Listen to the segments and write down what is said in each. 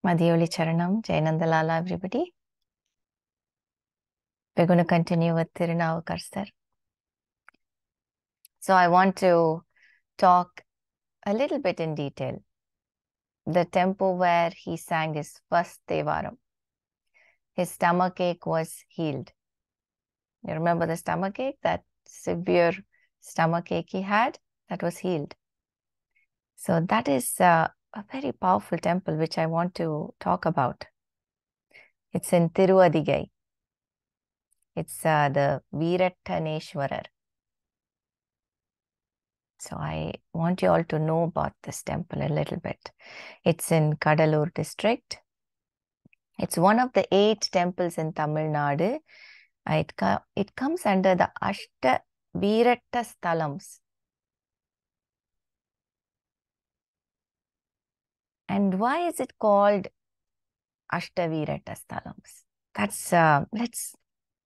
Mathioli Charanam, Jayanandalala, everybody. We're going to continue with Thirunavukkarasar. So I want to talk a little bit in detail. The temple where he sang his first Thevaram. His stomachache was healed. You remember the stomachache? That severe stomachache he had? That was healed. So that is a very powerful temple which I want to talk about. It's in Thiruvadhigai. It's the Veerattaneswarar. So I want you all to know about this temple a little bit. It's in Kadalur district. It's one of the 8 temples in Tamil Nadu. It comes under the Ashtaveerata sthalams. And why is it called Ashtaveerata sthalams? That's, let's,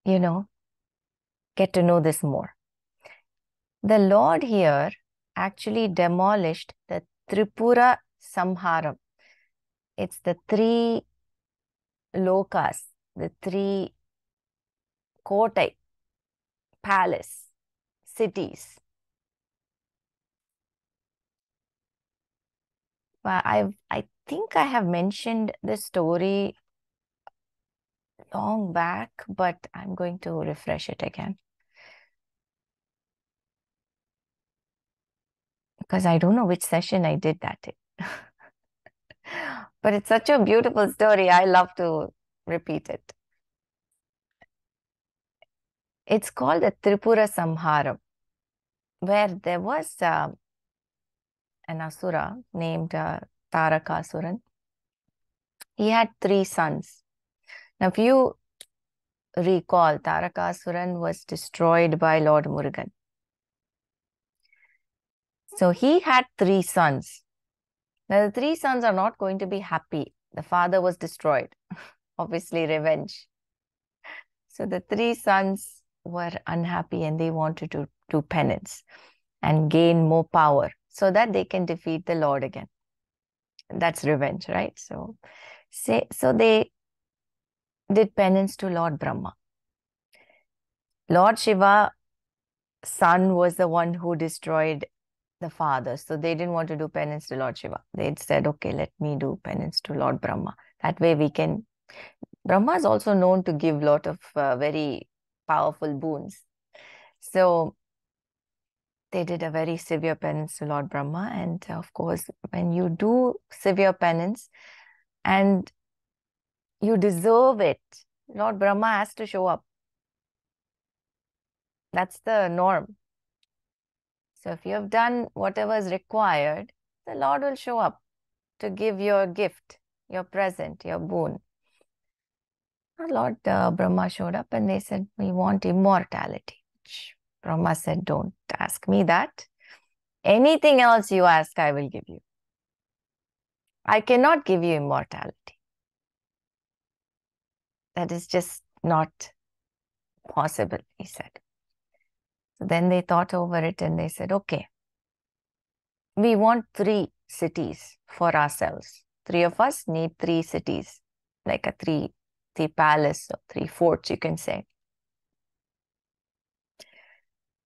get to know this more. The Lord here actually demolished the Tripura Samharam. It's the 3 lokas, the 3 kotai, palace, cities. I think I have mentioned this story long back, but I'm going to refresh it again. Because I don't know which session I did that in. But it's such a beautiful story. I love to repeat it. It's called the Tripura Samharam, where there was an asura named Tarakasura. He had 3 sons. Now, if you recall, Tarakasura was destroyed by Lord Murugan. So he had 3 sons. Now, the 3 sons are not going to be happy. The father was destroyed. Obviously, revenge. So the 3 sons were unhappy and they wanted to do penance and gain more power so that they can defeat the Lord again. That's revenge, right? So they did penance to Lord Brahma. Lord Shiva, son, was the one who destroyed the father. So they didn't want to do penance to Lord Shiva. They said, okay, let me do penance to Lord Brahma. That way we can... Brahma is also known to give a lot of very powerful boons. So they did a very severe penance to Lord Brahma. And of course, when you do severe penance and you deserve it, Lord Brahma has to show up. That's the norm. So if you have done whatever is required, the Lord will show up to give your gift, your present, your boon. Lord Brahma showed up and they said, we want immortality. Brahma said, don't ask me that. Anything else you ask, I will give you. I cannot give you immortality. That is just not possible, he said. So then they thought over it and they said, okay, we want 3 cities for ourselves. 3 of us need 3 cities, like a 3 palace or 3 forts, you can say.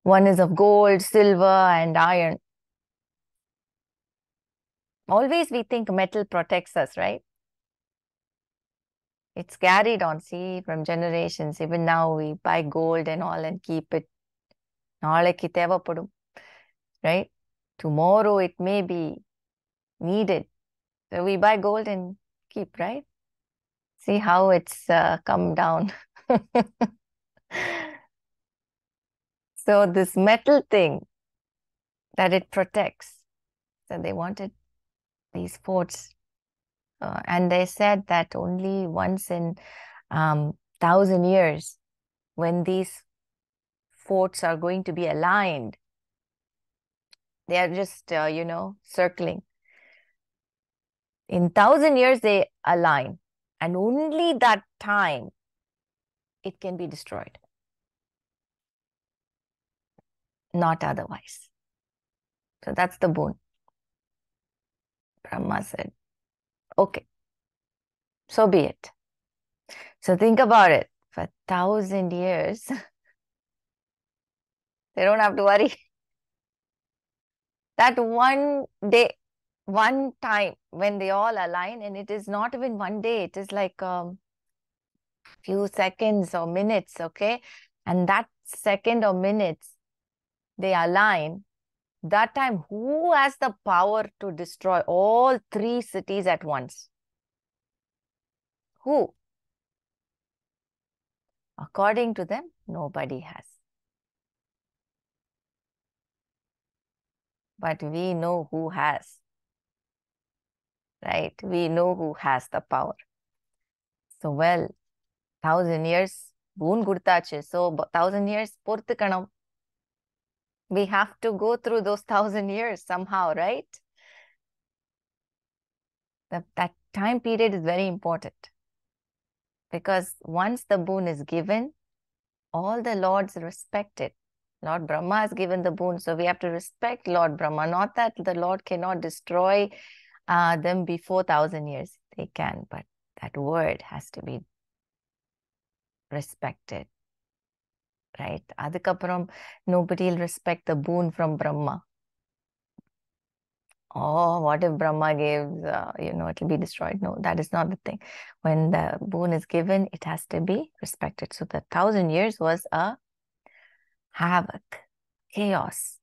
One is of gold, silver, and iron. Always we think metal protects us, right? It's carried on, see, from generations. Even now we buy gold and all and keep it. Naaleki thevapadum, right? Tomorrow it may be needed. So we buy gold and keep, right? See how it's come down. So this metal thing that it protects. So they wanted these forts. And they said that only once in 1,000 years, when these forts are going to be aligned, they are just, circling. In 1,000 years, they align. And only that time, it can be destroyed. Not otherwise. So that's the boon. Brahma said, okay, So be it. So think about it. For 1,000 years, they don't have to worry. That one day, one time when they all align, and it is not even one day, it is like few seconds or minutes, okay? And that second or minutes, they align. That time, who has the power to destroy all three cities at once? Who? According to them, nobody has. But we know who has, right? We know who has the power. So, well, 1,000 years, boon gudtache. So, 1,000 years, porthukanam. We have to go through those 1,000 years somehow, right? That time period is very important. Because once the boon is given, all the lords respect it. Lord Brahma has given the boon, so we have to respect Lord Brahma. Not that the Lord cannot destroy them before 1,000 years. They can, but that word has to be respected, right? Adukapram, nobody will respect the boon from Brahma. Oh, what if Brahma gives, it will be destroyed? No, that is not the thing. When the boon is given, it has to be respected. So the 1,000 years was a havoc, chaos.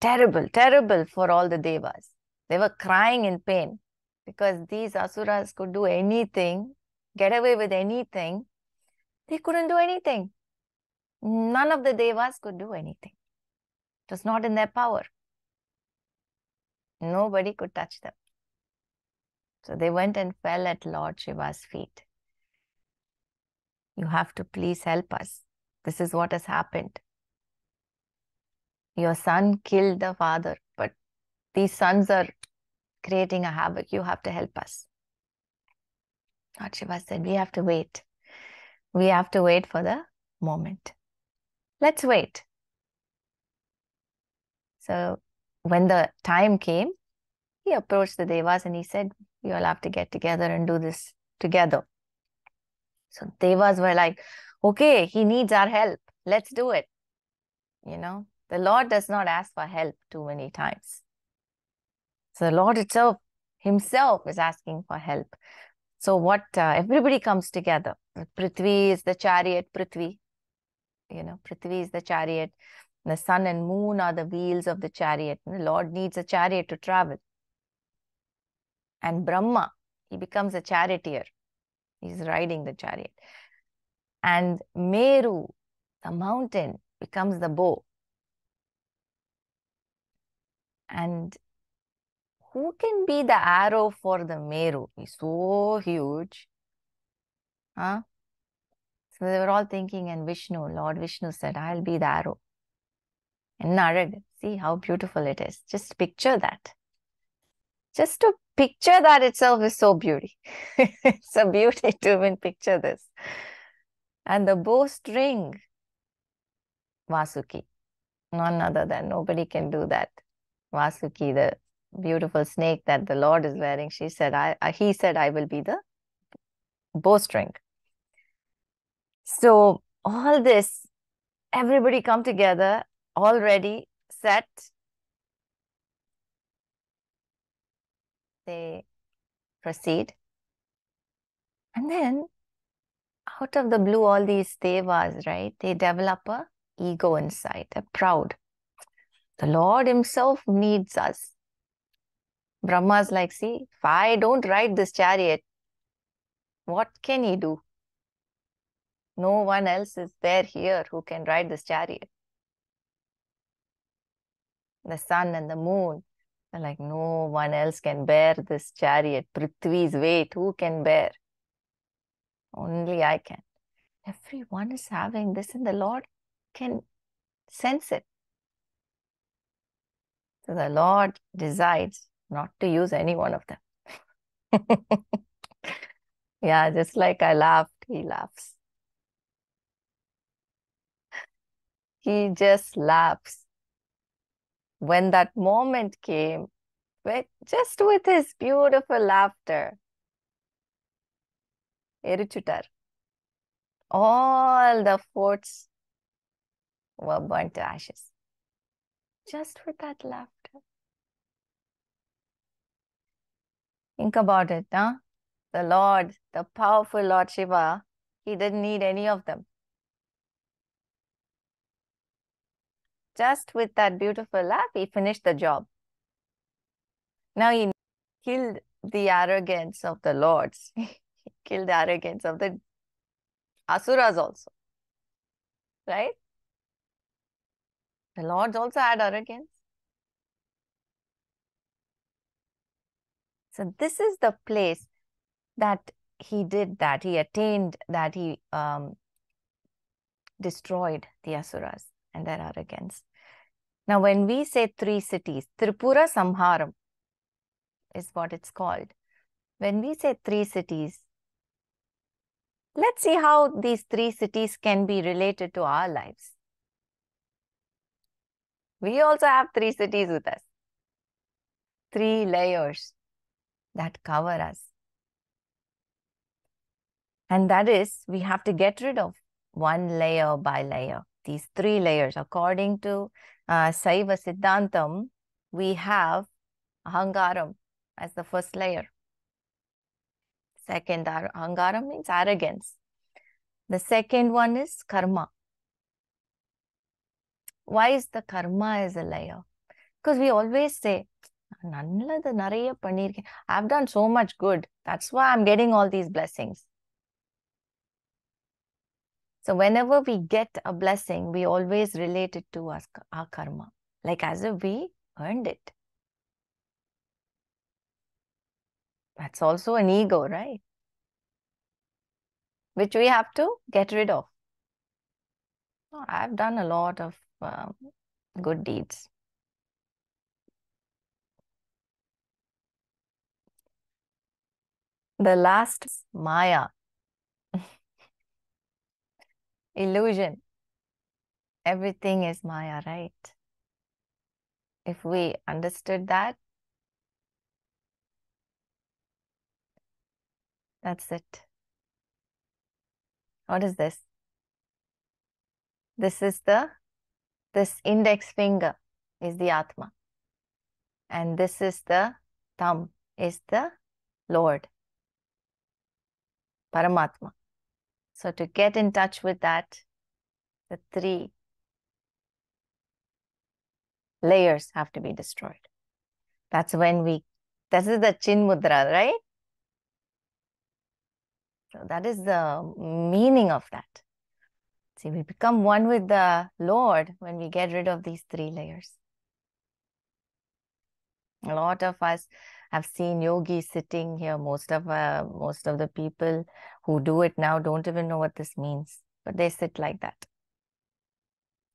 Terrible, terrible for all the devas. They were crying in pain because these asuras could do anything, get away with anything. They couldn't do anything. None of the devas could do anything. It was not in their power. Nobody could touch them. So they went and fell at Lord Shiva's feet. You have to please help us. This is what has happened. Your son killed the father, but these sons are creating a havoc. You have to help us. Lord Shiva said, we have to wait. We have to wait for the moment. Let's wait. So when the time came, he approached the devas and he said, you all have to get together and do this together. So devas were like, okay, he needs our help. Let's do it. The Lord does not ask for help too many times. So the Lord himself is asking for help. So what, everybody comes together. Prithvi is the chariot, Prithvi. Prithvi is the chariot. The sun and moon are the wheels of the chariot. The Lord needs a chariot to travel. And Brahma, he becomes a charioteer. He's riding the chariot. And Meru, the mountain, becomes the bow. And who can be the arrow for the Meru? He's so huge. Huh? So they were all thinking, and Lord Vishnu said, I'll be the arrow. And Narad, see how beautiful it is. Just picture that. Just to picture that itself is so beauty. It's a beauty to even picture this. And the bowstring, Vasuki. None other than, nobody can do that. Vasuki, the beautiful snake that the Lord is wearing, he said, I will be the bowstring. So all this, everybody come together, all ready, set. They proceed. And then out of the blue, all these devas, right? They develop a ego inside, a proud. The Lord himself needs us. Brahma's like, see, if I don't ride this chariot, what can he do? No one else is there here who can ride this chariot. The sun and the moon, they're like, no one else can bear this chariot. Prithvi's weight, who can bear? Only I can. Everyone is having this, and the Lord can sense it. So the Lord decides not to use any one of them. Yeah, just like I laughed, he laughs. He just laughs. When that moment came, just with his beautiful laughter, Erichutar. All the forts were burnt to ashes. Just with that laughter. Think about it, huh? The Lord, the powerful Lord Shiva, he didn't need any of them. Just with that beautiful laugh, he finished the job. Now he killed the arrogance of the lords. He killed the arrogance of the asuras also. Right? The lords also had arrogance. So this is the place that he did that. He attained that. He destroyed the asuras and their arrogance. Now, when we say 3 cities, Tripura Samharam is what it's called. When we say 3 cities, let's see how these 3 cities can be related to our lives. We also have 3 cities with us. 3 layers that cover us. And that is, we have to get rid of one layer by layer. These 3 layers, according to Shaiva Siddhantam, we have Ahangaram as the first layer. Second, Ahangaram means arrogance. The second one is karma. Why is the karma as a layer? Because we always say, I've done so much good. That's why I'm getting all these blessings. So whenever we get a blessing, we always relate it to our karma, like as if we earned it. That's also an ego, right? Which we have to get rid of. Oh, I've done a lot of good deeds. The last is Maya. Illusion. Everything is Maya, right? If we understood that, that's it. What is this? This index finger is the Atma. And this is the thumb, is the Lord, Paramatma. So to get in touch with that, the 3 layers have to be destroyed. That's when this is the Chin Mudra, right? So that is the meaning of that. See, we become one with the Lord when we get rid of these 3 layers. A lot of us have seen yogis sitting here. Most of the people who do it now don't even know what this means, but they sit like that.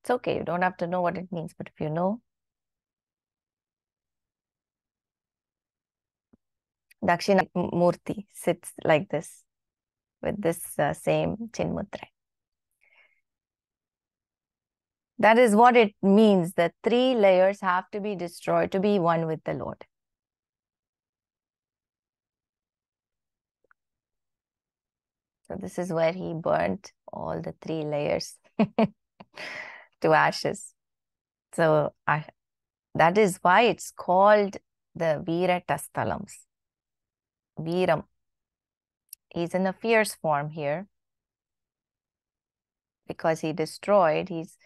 It's okay. You don't have to know what it means, but if you know, Dakshina Murti sits like this with this same Chinmudra. That is what it means. The 3 layers have to be destroyed to be one with the Lord. So this is where he burnt all the 3 layers to ashes. So that is why it's called the Veerattaneswarar. Veeram. He's in a fierce form here because he destroyed. He's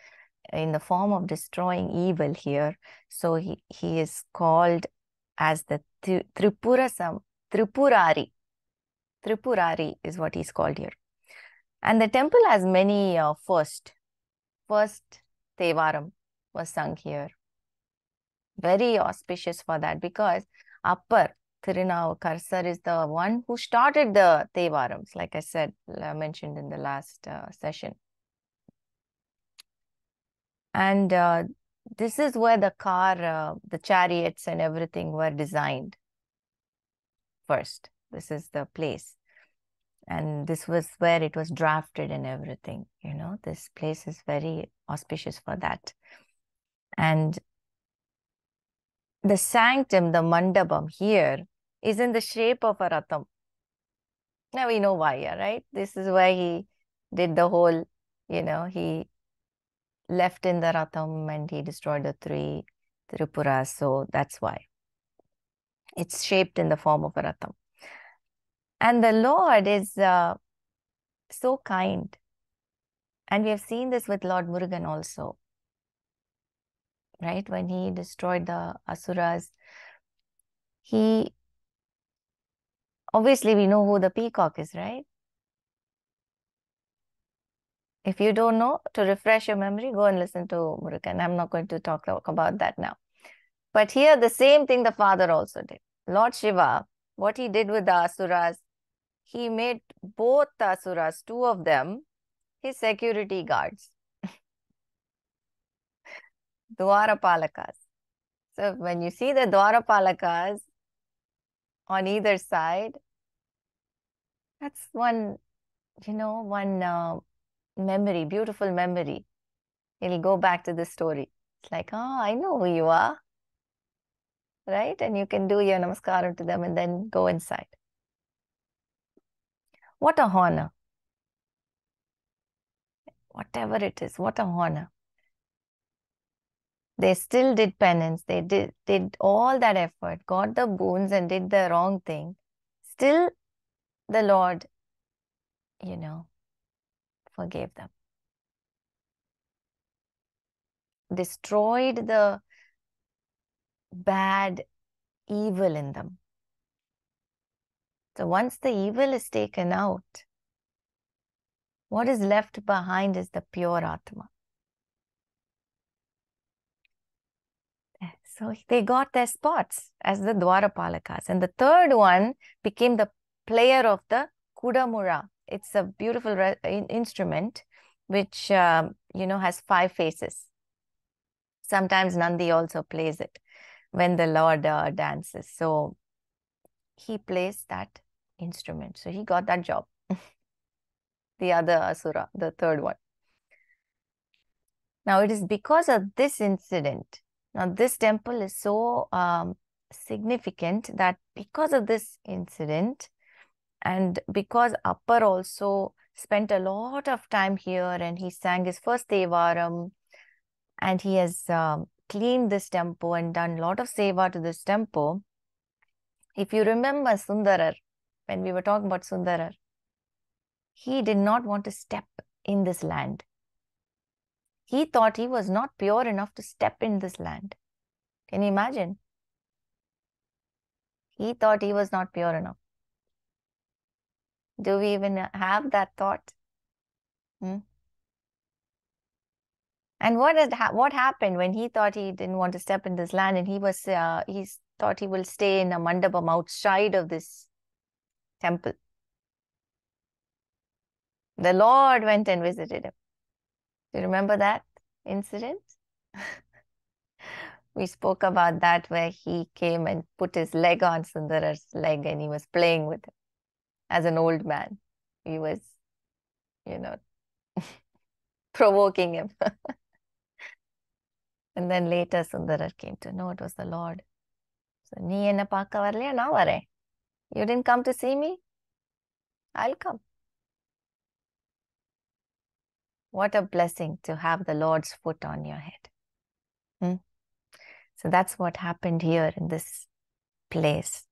in the form of destroying evil here. So he is called as the Tripurari. Tripurari is what he's called here. And the temple has many first Thevaram was sung here. Very auspicious for that because Appar, Thirunavukkarasar is the one who started the Thevarams, like I said, mentioned in the last session. And this is where the chariots and everything were designed first. This is the place. And this was where it was drafted and everything. You know, this place is very auspicious for that. And the sanctum, the mandapam here, is in the shape of a ratham. Now we know why, yeah, right? This is why he did the whole, he left in the Ratham and he destroyed the three Tripuras. So that's why. It's shaped in the form of a Ratham. And the Lord is so kind. And we have seen this with Lord Murugan also. Right? When he destroyed the Asuras, obviously we know who the peacock is, right? If you don't know, to refresh your memory, go and listen to Murugan. I'm not going to talk about that now. But here, the same thing the father also did. Lord Shiva, what he did with the Asuras, he made both the Asuras, two of them, his security guards. Dwarapalakas. So when you see the Dwarapalakas on either side, that's one memory, beautiful memory. It'll go back to the story. It's like, oh, I know who you are. Right? And you can do your namaskaram to them and then go inside. What a honor. Whatever it is, what a honor. They still did penance. They did all that effort, got the boons and did the wrong thing. Still, the Lord, forgave them. Destroyed the bad evil in them. So once the evil is taken out, what is left behind is the pure Atma. So they got their spots as the Dwarapalakas. And the third one became the player of the Kudamura. It's a beautiful instrument which, has 5 faces. Sometimes Nandi also plays it when the Lord dances. So he plays that instrument. So he got that job. The other Asura, the third one. Now it is because of this incident. Now this temple is so significant that because of this incident and because Appar also spent a lot of time here and he sang his first Thevaram and he has cleaned this temple and done a lot of seva to this temple. If you remember Sundarar, when we were talking about Sundarar, he did not want to step in this land. He thought he was not pure enough to step in this land. Can you imagine? He thought he was not pure enough. Do we even have that thought? And what happened when he thought he didn't want to step in this land and he thought he will stay in a mandapam outside of this temple? The Lord went and visited him. Do you remember that incident? We spoke about that where he came and put his leg on Sundarar's leg and he was playing with him as an old man. He was, provoking him. And then later Sundarar came to know it was the Lord. So, nee enna paaka varalaya, na vare. You didn't come to see me? I'll come. What a blessing to have the Lord's foot on your head. So that's what happened here in this place.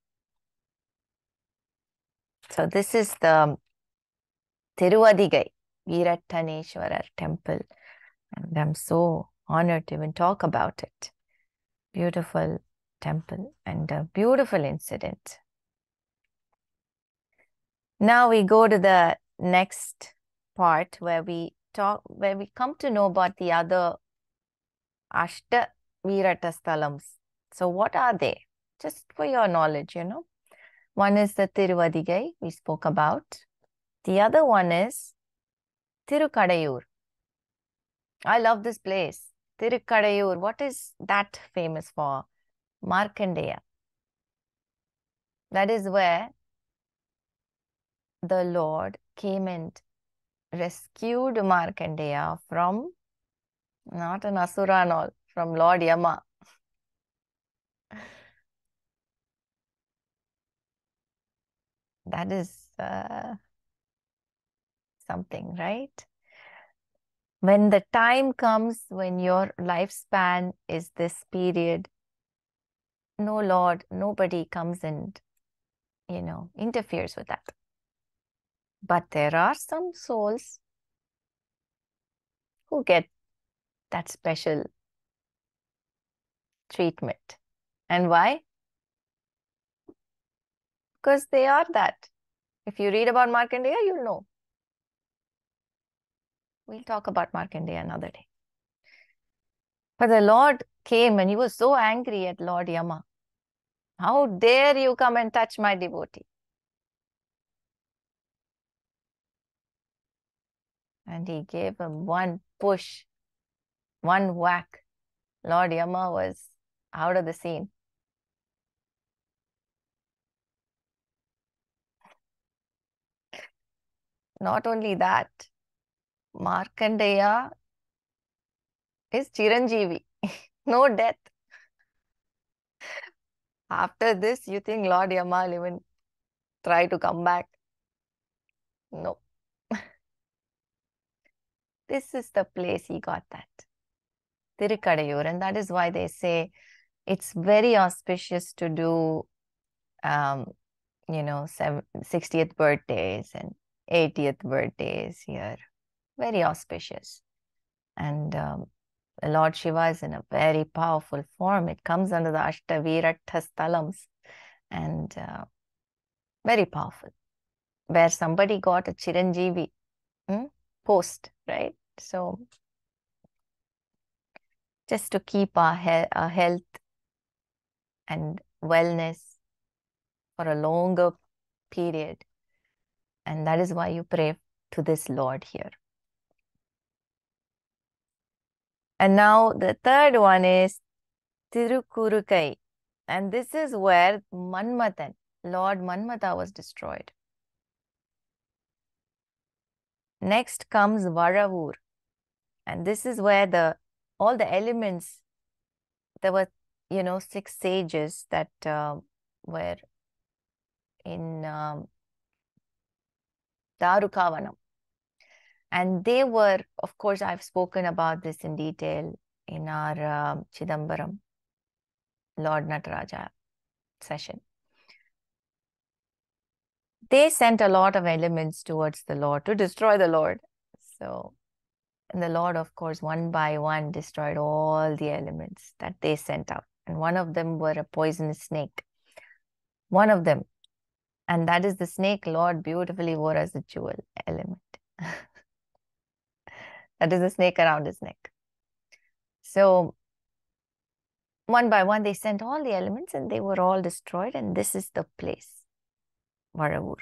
So this is the Thiruvadhigai, Veerattaneswarar temple. And I'm so honored to even talk about it. Beautiful temple and a beautiful incident. Now we go to the next part where we come to know about the other Ashtaveerata sthalams. So what are they? Just for your knowledge, One is the Thiruvadhigai we spoke about. The other one is Thirukadaiyur. I love this place. Thirukadaiyur. What is that famous for? Markandeya. That is where the Lord came and rescued Markandeya from, not an Asura and all, from Lord Yama. That is something, right? When the time comes when your lifespan is this period, no Lord, nobody comes and, interferes with that. But there are some souls who get that special treatment. And why? Because they are that. If you read about Markandeya, you'll know. We'll talk about Markandeya another day. But the Lord came and he was so angry at Lord Yama. How dare you come and touch my devotee? And he gave him one push, one whack. Lord Yama was out of the scene. Not only that, Markandeya is Chiranjeevi, no death. After this, you think Lord Yama will even try to come back? No. This is the place he got that. Thirukadaiyur. And that is why they say it's very auspicious to do, 60th birthdays and 80th birthdays here. Very auspicious. And Lord Shiva is in a very powerful form. It comes under the Ashtaveerata sthalams and very powerful. Where somebody got a Chiranjeevi post, right? So just to keep our health and wellness for a longer period. And that is why you pray to this Lord here. And now the third one is Thirukkorukkai. And this is where Manmathan, Lord Manmatha, was destroyed. Next comes Vazhavur. And this is where all the elements, there were, 6 sages that were in Darukavanam. And they were, of course, I've spoken about this in detail in our Chidambaram, Lord Nataraja session. They sent a lot of elements towards the Lord to destroy the Lord. So, and the Lord, of course, one by one destroyed all the elements that they sent out. And one of them were a poisonous snake. One of them. And that is the snake Lord beautifully wore as a jewel element. That is the snake around his neck. So, one by one, they sent all the elements and they were all destroyed. And this is the place, Vazhavur.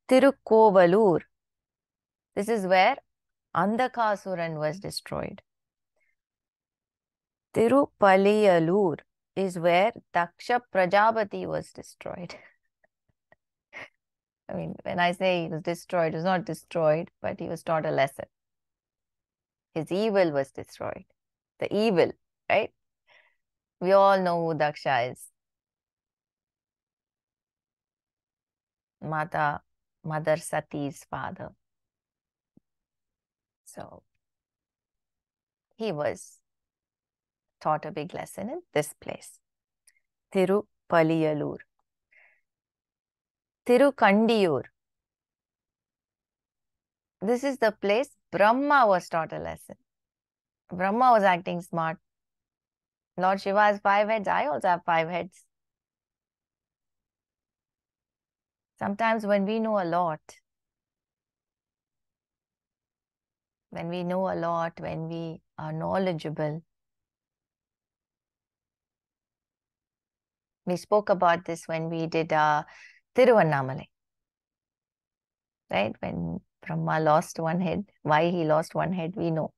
Thirukkovalur. This is where Andhakasuran was destroyed. Tirupaliyalur is where Daksha Prajapati was destroyed. I mean, when I say he was destroyed, he was not destroyed, but he was taught a lesson. His evil was destroyed. The evil, right? We all know who Daksha is. Mother Sati's father. So, he was taught a big lesson in this place. Tirupaliyalur. Thirukadaiyur. This is the place Brahma was taught a lesson. Brahma was acting smart. Lord Shiva has 5 heads. I also have 5 heads. Sometimes when we know a lot, when we are knowledgeable, we spoke about this when we did Tiruvannamalai, right? When Brahma lost one head, why he lost one head, we know.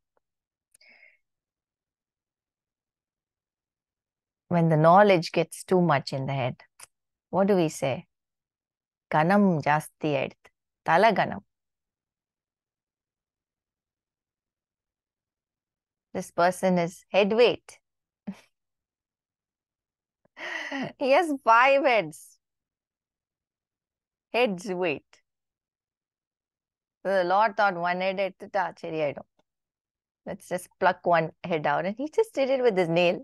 When the knowledge gets too much in the head, what do we say? Ganam jasti ed, tala ganam. This person is head weight. He has 5 heads. head's weight. So the Lord thought one head எடுத்துட்டா சரியாயிடும். Let's just pluck one head out. And he just did it with his nail.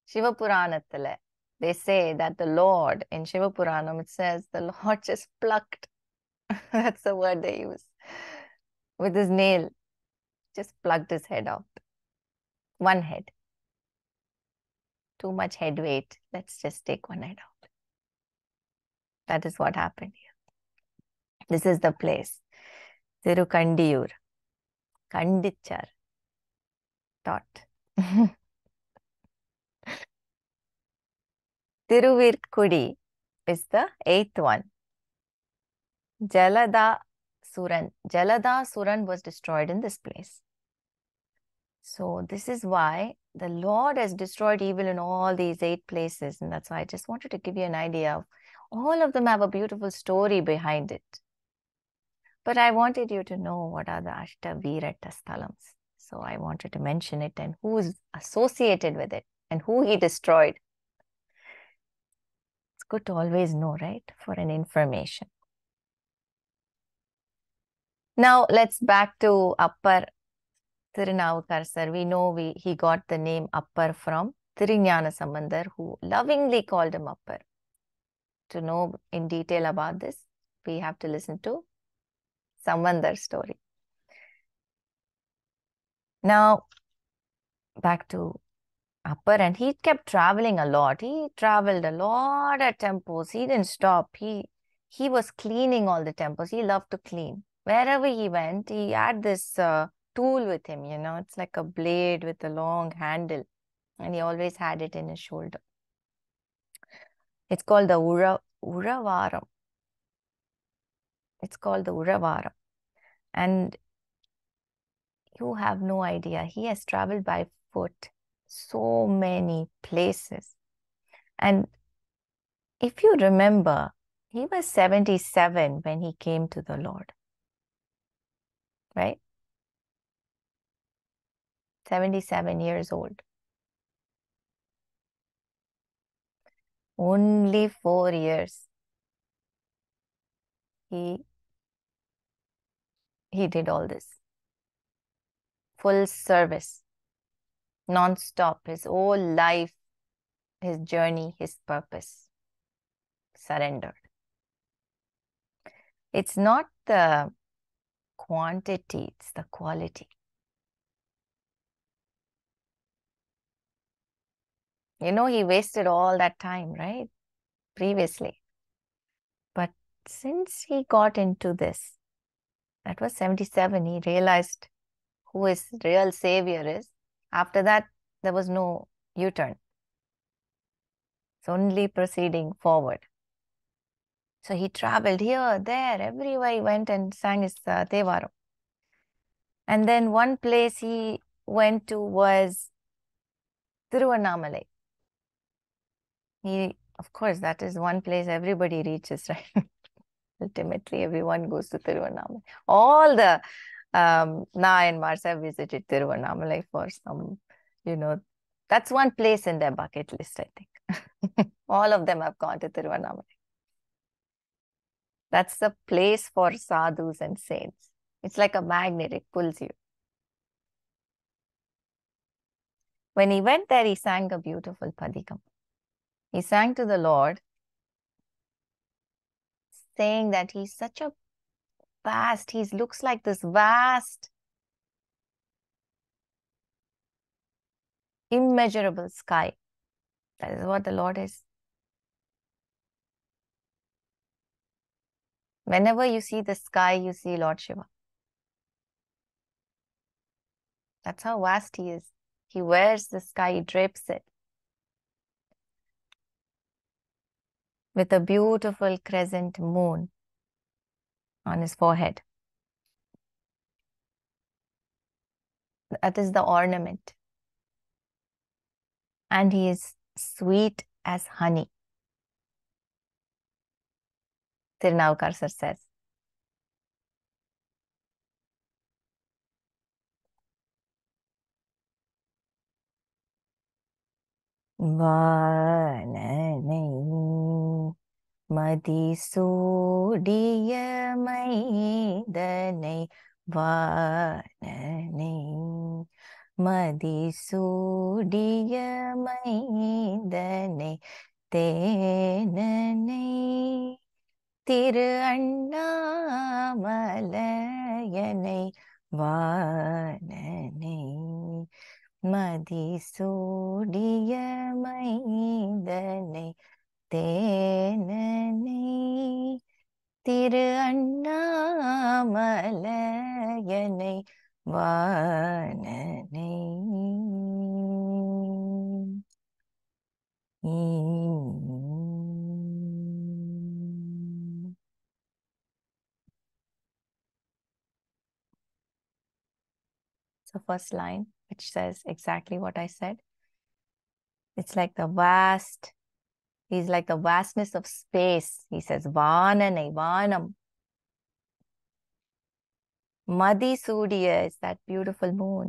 Shiva Puranathila, they say that the Lord, in Shiva Puranam, it says the Lord just plucked. That's the word they use. With his nail, just plucked his head out. One head. Too much head weight. Let's just take one head out. That is what happened here. This is the place. Thirukadaiyur. Kandichar. Taught. Thiruvirkudi is the 8th one. Jalada Suran was destroyed in this place. So this is why the Lord has destroyed evil in all these 8 places. And that's why I just wanted to give you an idea of all of them have a beautiful story behind it. But I wanted you to know what are the Ashtaveerata sthalams. So I wanted to mention it and who is associated with it and who he destroyed. It's good to always know, right? For an information. Now let's back to Appar Thirunavukkarasar. We know he got the name Appar from Thirugnanasambandar, who lovingly called him Appar. To know in detail about this, we have to listen to Sambandar's story. Now, back to Appar, and he kept traveling a lot. He traveled a lot at temples. He didn't stop. He was cleaning all the temples. He loved to clean. Wherever he went, he had this tool with him, you know. It's like a blade with a long handle. And he always had it in his shoulder. It's called the Uravaram. It's called the Uravaram. And you have no idea. He has traveled by foot so many places. And if you remember, he was 77 when he came to the Lord. Right? 77 years old. Only 4 years. He did all this. Full service. Non-stop. His whole life, his journey, his purpose. Surrendered. It's not the quantity, it's the quality. You know, he wasted all that time, right? Previously. But since he got into this, that was 77, he realized who his real savior is. After that, there was no U-turn. It's only proceeding forward. So he traveled here, there, everywhere he went and sang his Thevaram. And then one place he went to was Tiruvannamalai. Of course, that is one place everybody reaches, right? Ultimately, everyone goes to Tiruvannamalai. All the nayanmars have visited Tiruvannamalai for some, you know, that's one place in their bucket list, I think. All of them have gone to Tiruvannamalai. That's the place for sadhus and saints. It's like a magnet, it pulls you. When he went there, he sang a beautiful Padigam. He sang to the Lord, saying that he's such a vast, he looks like this vast, immeasurable sky. That is what the Lord is. Whenever you see the sky, you see Lord Shiva. That's how vast he is. He wears the sky, he drapes it with a beautiful crescent moon on his forehead. That is the ornament. And he is sweet as honey. Thirunavukkarasar says. மதிசூடிய மைதனை வாணனை மதிசூடிய மைதனை தேனனை Thiru அண்ணாமலையனை வாணனை மதிசூடிய மைதனை தேனனை Thiru அண்ணாமலையனை வாணனை. So first line, which says exactly what I said. It's like the vast, he's like the vastness of space. He says, Vananai, Vanam. Madhisudya is that beautiful moon.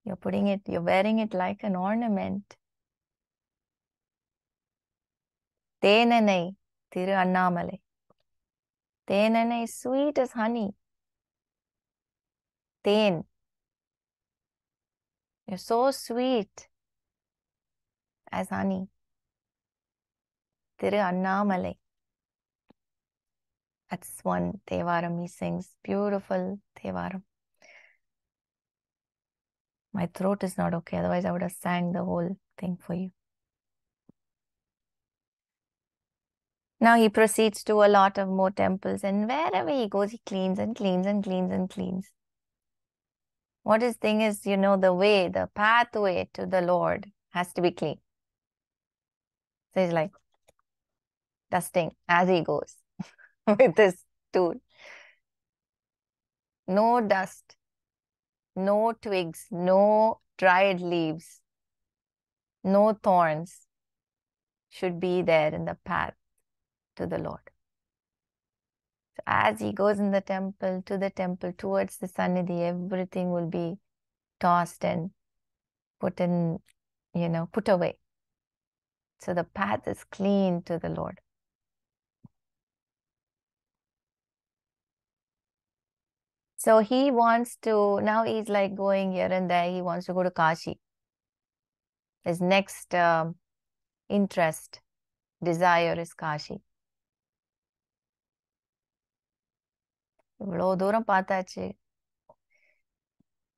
You're wearing it like an ornament. Tenanai, Thiru Annamalai. Tenanai, sweet as honey. Ten. You're so sweet as honey. Thiru Annamalai. That's one Thevaram he sings. Beautiful Thevaram. My throat is not okay. Otherwise, I would have sang the whole thing for you. Now he proceeds to a lot of more temples, and wherever he goes, he cleans and cleans and cleans and cleans. What his thing is, the pathway to the Lord has to be clean. So he's like dusting as he goes with this tool. No dust, no twigs, no dried leaves, no thorns should be there in the path to the Lord. So as he goes in the temple, to the temple, towards the Sannidhi, everything will be tossed and put away. So the path is clean to the Lord. So he wants to, now he's like going here and there. He wants to go to Kashi. His next interest, desire is Kashi. இவ்வளோ தூரம் பார்த்தாச்சு.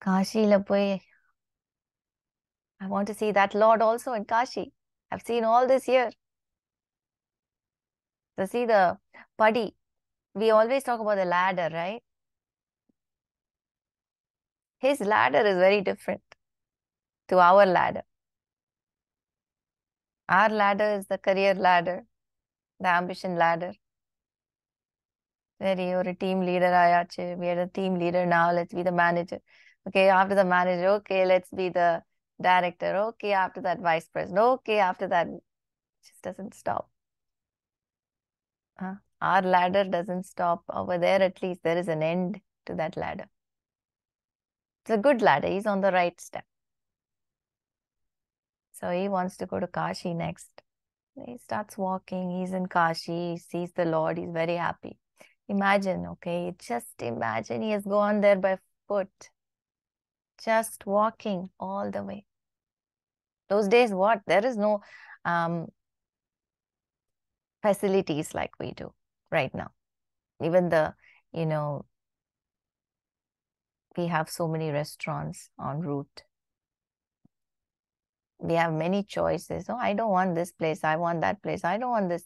காஷியில போய் I want to see that Lord also in Kashi. I've seen all this here. So see the Padi. We always talk about the ladder, right? His ladder is very different to our ladder. Our ladder is the career ladder, the ambition ladder. Where you're a team leader, we are a team leader now, let's be the manager. Okay, after the manager, okay, let's be the director. Okay, after that, vice president. Okay, after that, it just doesn't stop. Our ladder doesn't stop. Over there, at least, there is an end to that ladder. It's a good ladder. He's on the right step. So he wants to go to Kashi next. He starts walking. He's in Kashi. He sees the Lord. He's very happy. Imagine, okay? Just imagine he has gone there by foot. Just walking all the way. Those days, what? There is no facilities like we do right now. Even we have so many restaurants en route. We have many choices. Oh, I don't want this place. I want that place. I don't want this.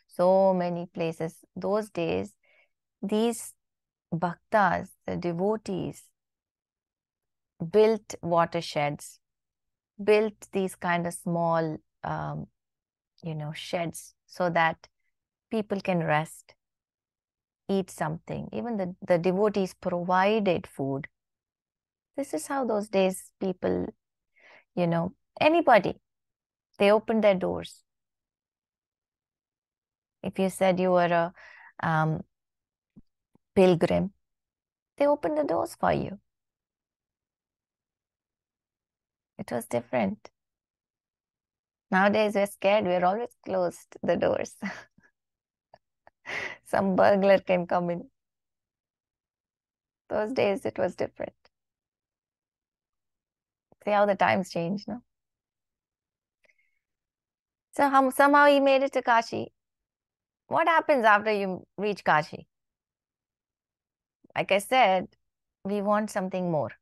So many places. Those days, these bhaktas, the devotees, built watersheds, built these kind of small, sheds so that people can rest, eat something. Even the devotees provided food. This is how those days people, anybody, they opened their doors. If you said you were a pilgrim, they opened the doors for you. It was different. Nowadays, we're scared. We're always closed the doors. Some burglar can come in. Those days it was different. See how the times change, no? So somehow he made it to Kashi. What happens after you reach Kashi? Like I said, we want something more.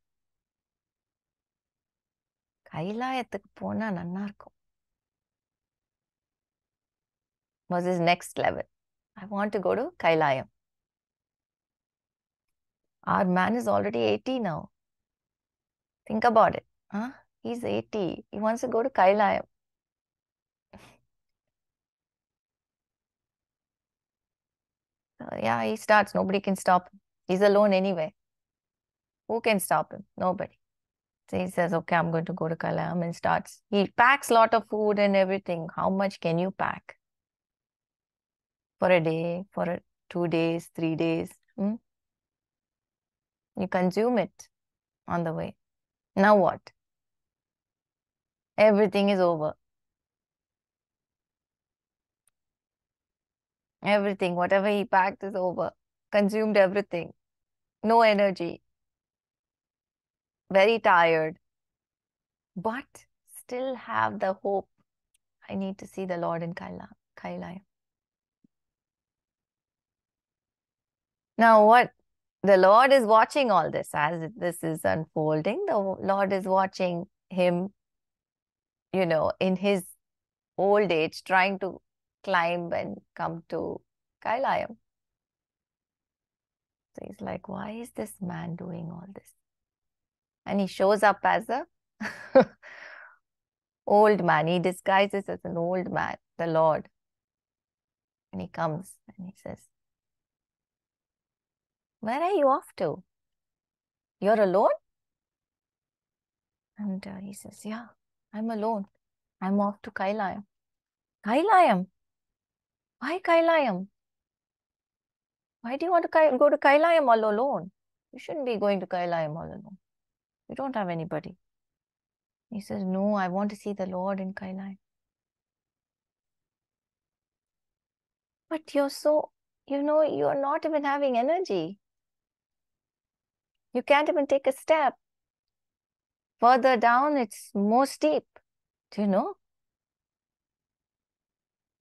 கைலாயத்துக்கு போனா நன்னா இருக்கும் was his next level. I want to go to Kailayam. Our man is already 80 now. Think about it. Huh? He's 80. He wants to go to Kailayam. Yeah, he starts. Nobody can stop him. He's alone anyway. Who can stop him? Nobody. So he says, okay, I'm going to go to Kailayam, and starts. He packs a lot of food and everything. How much can you pack? For a day, 2 days, 3 days. You consume it on the way. Now what? Everything is over. Everything, whatever he packed is over. Consumed everything. No energy. Very tired. But still have the hope. I need to see the Lord in Kailayam. Now what? The Lord is watching all this as this is unfolding. The Lord is watching him, in his old age, trying to climb and come to Kailayam. So he's like, why is this man doing all this? And he shows up as a old man. He disguises as an old man, the Lord. And he comes and he says, where are you off to? You're alone? And he says, yeah, I'm alone. I'm off to Kailayam. Kailayam? Why Kailayam? Why do you want to go to Kailayam all alone? You shouldn't be going to Kailayam all alone. You don't have anybody. He says, no, I want to see the Lord in Kailayam. But you're so, you're not even having energy. You can't even take a step. Further down, it's more steep. Do you know?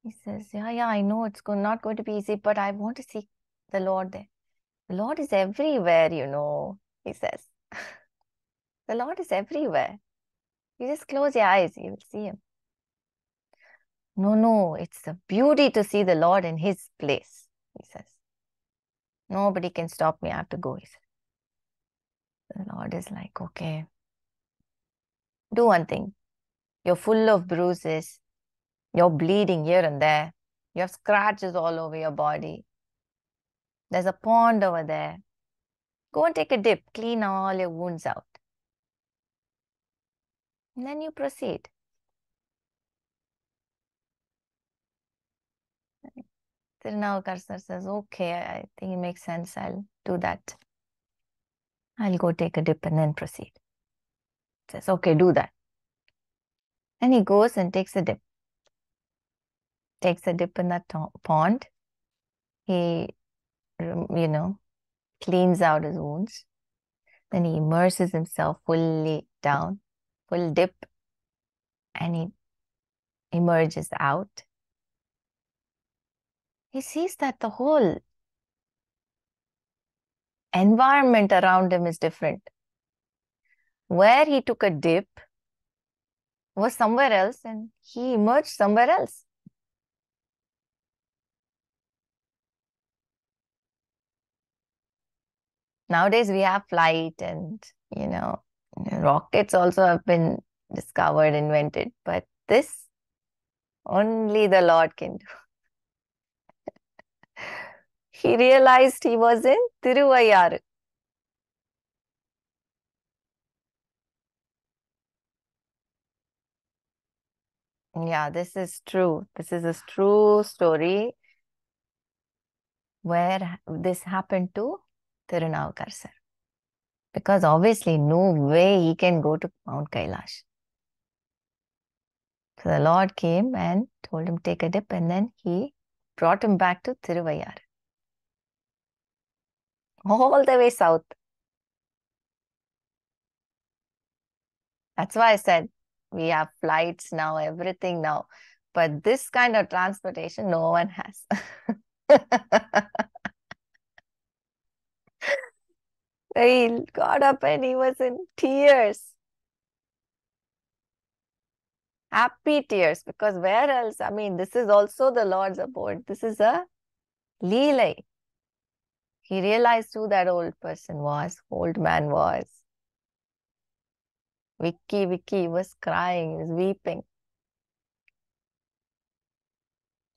He says, yeah, I know it's not going to be easy, but I want to see the Lord there. The Lord is everywhere, he says. The Lord is everywhere. You just close your eyes, you will see him. No, it's a beauty to see the Lord in his place, he says. Nobody can stop me, I have to go, he says. The Lord is like, okay, do one thing. You're full of bruises. You're bleeding here and there. You have scratches all over your body. There's a pond over there. Go and take a dip. Clean all your wounds out. And then you proceed. Thirunavukkarasar says, okay, I think it makes sense. I'll do that. I'll go take a dip and then proceed. Says, okay, do that. And he goes and takes a dip. Takes a dip in that pond. He, cleans out his wounds. Then he immerses himself fully down, full dip, and he emerges out. He sees that the whole environment around him is different. Where he took a dip was somewhere else, and he emerged somewhere else. Nowadays we have flight and, rockets also have been discovered, invented, but this only the Lord can do. He realized he was in Thiruvadhigai. Yeah, this is true. This is a true story where this happened to Thirunavukkarasar. Because obviously no way he can go to Mount Kailash. So the Lord came and told him take a dip, and then he brought him back to Thiruvayar. All the way south. That's why I said we have flights now, everything now. But this kind of transportation, no one has. He got up and he was in tears. Happy tears, because where else? I mean, this is also the Lord's abode. This is a Leela. He realized who that old man was. Vicky was crying, he was weeping.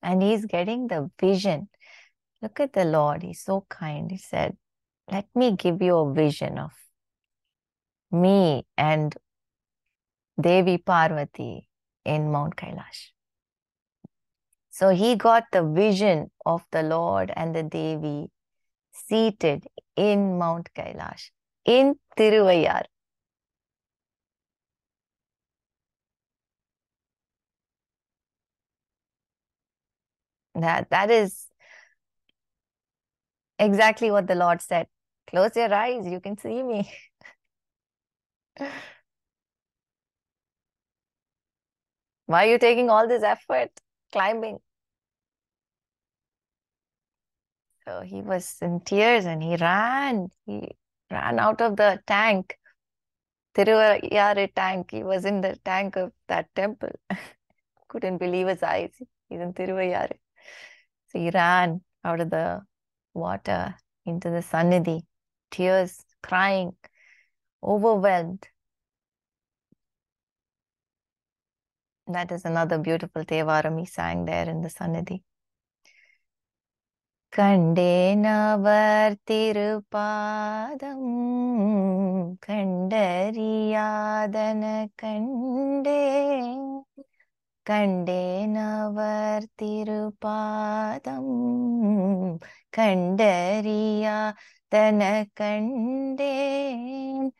And he's getting the vision. Look at the Lord, he's so kind. He said, let me give you a vision of me and Devi Parvati in Mount Kailash. So he got the vision of the Lord and the Devi seated in Mount Kailash, in Thiruvayar. That is exactly what the Lord said. Close your eyes, you can see me. Why are you taking all this effort climbing? So he was in tears and he ran. He ran out of the tank, Thiruvayar tank. He was in the tank of that temple. Couldn't believe his eyes. He's in Thiruvayar. So he ran out of the water into the Sannidhi, tears, crying, overwhelmed. That is another beautiful Thevaram he sang there in the Sannidhi. Kandenavar Tirupadam Kandariyadana Kande Kandenavar Tirupadam Kandariyadana Kande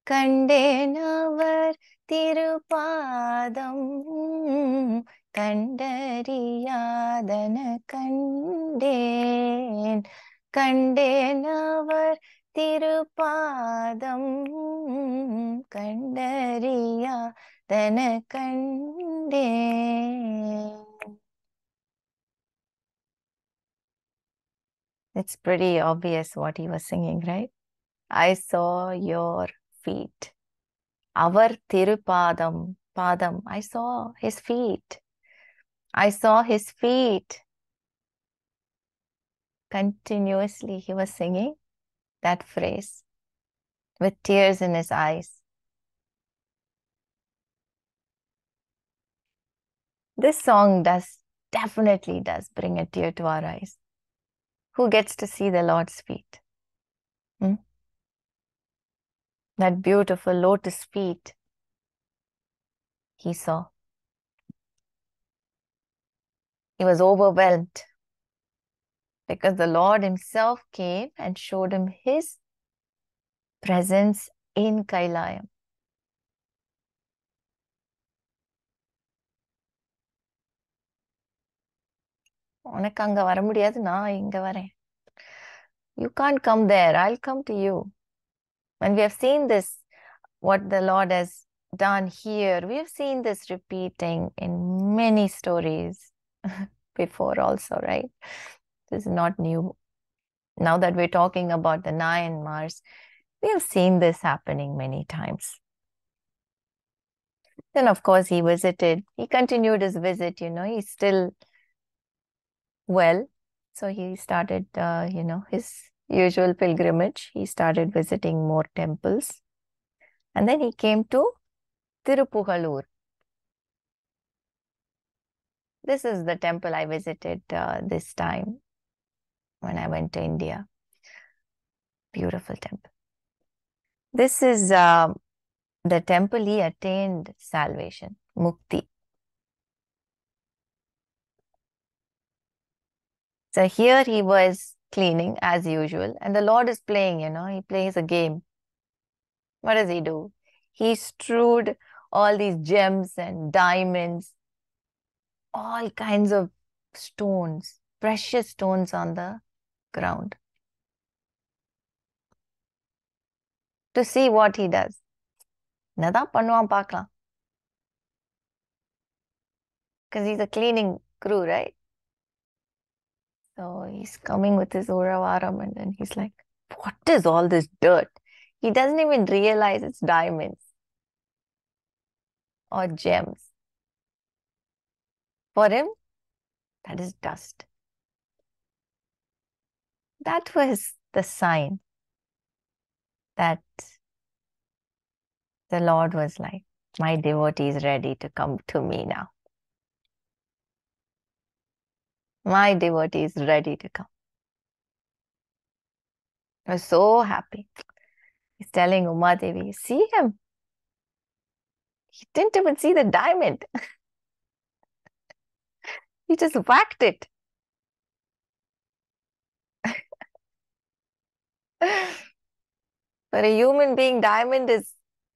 Kandenavar Tirupadam Kandariyadana Kandeen Kandenavar Tirupadam Kandariyadana Kandeen. It's pretty obvious what he was singing, right? I saw your feet. Our Tirupadam, Padam, I saw his feet. I saw his feet. Continuously he was singing that phrase with tears in his eyes. This song definitely does bring a tear to our eyes. Who gets to see the Lord's feet? That beautiful lotus feet he saw. He was overwhelmed because the Lord himself came and showed him his presence in Kailayam. உனக்கு அங்க வர முடியாது, நான் இங்க வரேன். You can't come there, I'll come to you. When we have seen this, what the Lord has done here, we have seen this repeating in many stories before also, right? This is not new. Now that we're talking about the nayanmars, we have seen this happening many times. Then, of course, he continued his visit, he's still well. So he started, his usual pilgrimage. He started visiting more temples. And then he came to Tiruppugalur. This is the temple I visited this time when I went to India. Beautiful temple. This is the temple he attained salvation, mukti. So here he was cleaning as usual, and the Lord is playing, he plays a game. What does he do? He strewed all these gems and diamonds, all kinds of stones precious stones on the ground to see what he does. என்னதான் பண்ணுவான் பார்க்கலாம். Because he's a cleaning crew, right? So he's coming with his Uravaram and then he's like, what is all this dirt? He doesn't even realize it's diamonds or gems. For him, that is dust. That was the sign that the Lord was like, my devotee is ready to come to me now. My devotee is ready to come. I was so happy. He's telling Uma Devi, see him. He didn't even see the diamond. He just whacked it. For a human being, diamond is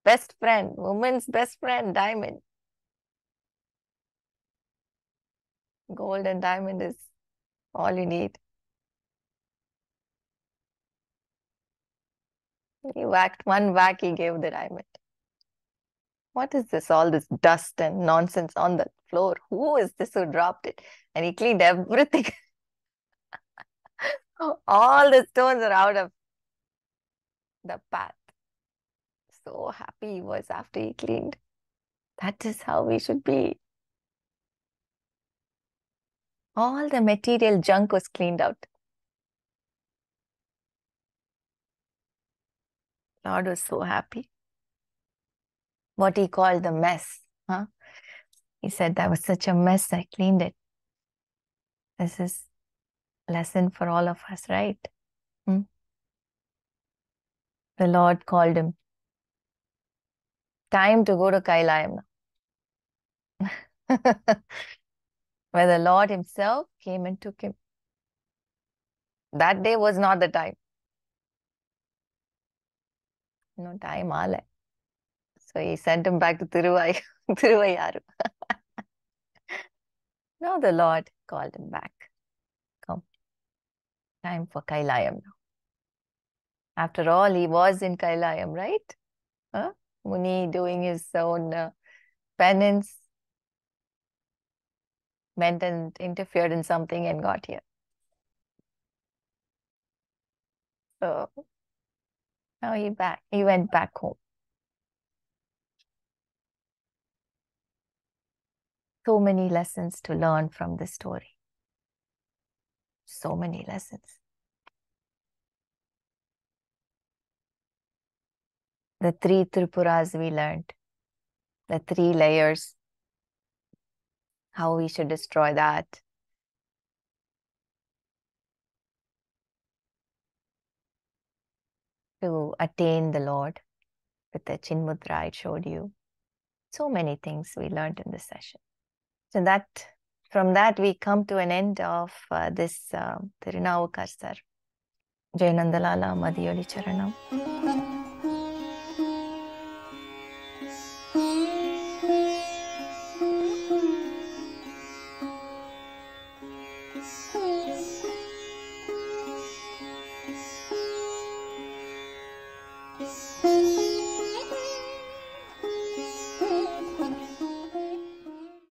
best friend. Woman's best friend, diamond. Gold and diamond is all you need. He whacked one whack, he gave the diamond. What is this? All this dust and nonsense on the floor. Who is this who dropped it? And he cleaned everything. All the stones are out of the path. So happy he was after he cleaned. That is how we should be. All the material junk was cleaned out. Lord was so happy. What he called the mess. Huh? He said, that was such a mess, I cleaned it. This is a lesson for all of us, right? The Lord called him. Time to go to Kailayam now. Where the Lord himself came and took him. That day was not the time. No time, ale. So he sent him back to Thiruvayyaru. Now the Lord called him back. Come. Time for Kailayam now. After all, he was in Kailayam, right? Huh? Muni doing his own penance, went and interfered in something and got here. So now he went back home. So many lessons to learn from this story. So many lessons. The 3 Tripuras we learned. The 3 layers. How we should destroy that. To attain the Lord with the Chinmudra I showed you. So many things we learned in this session. So from that we come to an end of this Thirunavukkarasar. Jayanandalala Madhyoli Charanam.